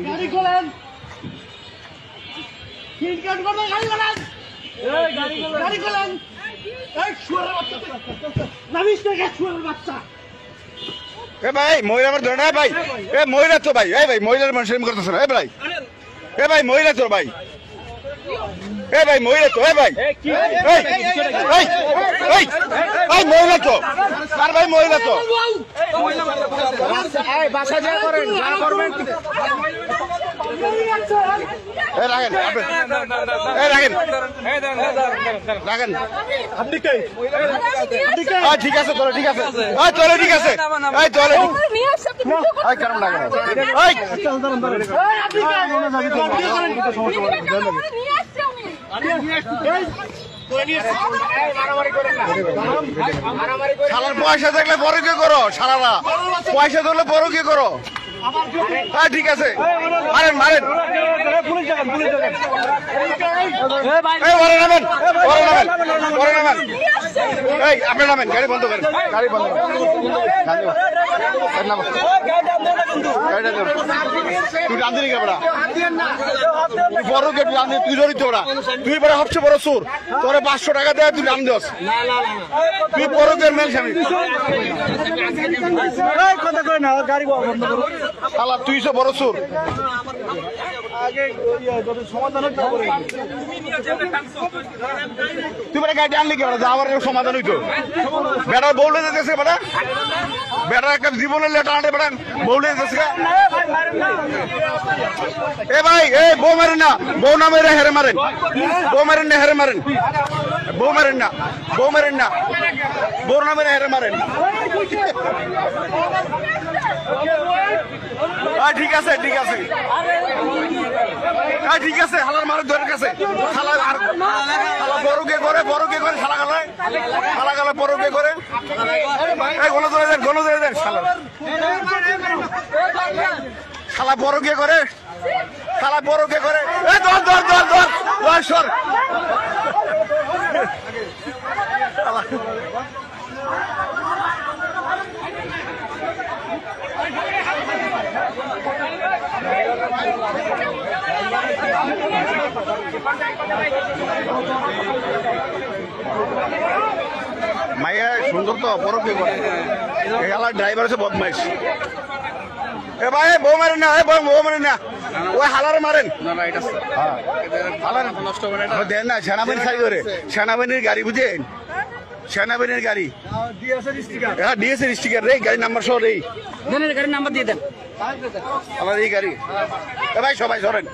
গাড়ি খোলেন, সিট কাট করবেন, গাড়ি খোলেন, গাড়ি খোলেন। এই শুয়ারের বাচ্চা, নামিস থেকে শুয়ারের বাচ্চা। এ ভাই মহিলা আমার ধরে না ভাই, এ মহিলা তো ভাই, এই ভাই মহিলার মানুষের করতেছে না, এ ভাই, এ ভাই মহিলা তো ভাই, এ ভাই মহিলা তো, এ ভাই মহিলা তো, আর ভাই মহিলা তো বাসা যা করেন, যা করবেন রাখেন, রাখেন রাখেন। আপনি কে? ঠিক আছে চলো, ঠিক আছে চলো, ঠিক আছে চলো, কেমন লাগে শালার পয়সা দেখলে বড় কে করো, শালারা পয়সা ধরলে বড় কে করো। হ্যাঁ ঠিক আছে, মারেন মারেন, নামেন নামেন, এই আপনি নামেন, গাড়ি বন্ধ করেন, গাড়ি বন্ধ করেন, তুই রাঁধুনি কে বেড়া, বড় কে তুই জড়িত ওরা, তুই বেড়া সবচেয়ে বড় চোর, তোরে 500 টাকা দেয় তুই রাম দিস, তুই বড় কে মেল স্বামী, কথা কয় না, গাড়ি বন্ধ করো। শালা তুই সে বড় চোর, তুই বেটা গাড়ি আনলি কে বেড়া, যাওয়ার সমাধান হইতো, বেটা বউলে যেতেছে বেটা, বেটা একটা জীবনের লেটা আনতে বেটা বউলে যেতেছে। এ ভাই এ বউ মারেন না, বউ না মেরে হেরে মারেন, বউ মারেন না হেরে মারেন, বউ মারেন না, বউ মারেন না, বউ না মেরে হেরে মারেন। ঠিক আছে ঠিক আছে ঠিক আছে, হালার মারের ধরে কাছে বড়কে করে, বড়কে করে শালা গালায়, শালা গালা বড়কে করে, গণ ধরে দেন, গণ ধরে দেন, শালা শালা বড়কে করে, শালা বড়কে করে, ধর ধর ধর ধর ধর সর। মাইয়া সুন্দর তো, বড় কে করে, ড্রাইভার আছে বদমাইশ। এ ভাই বউ মারেন না, বউ মারেন না, ওই হালার মারেন, দেন না, সেনাবাহিনী সাই করে, সেনাবাহিনীর গাড়ি বুঝেন, সেনাবাহিনীর গাড়ি, হ্যাঁ ডিএসএর স্টিকার রে, গাড়ির নাম্বার সহ রে, গাড়ির নাম্বার দিয়ে দেন আমার এই গাড়ি। এ ভাই সবাই ধরেন।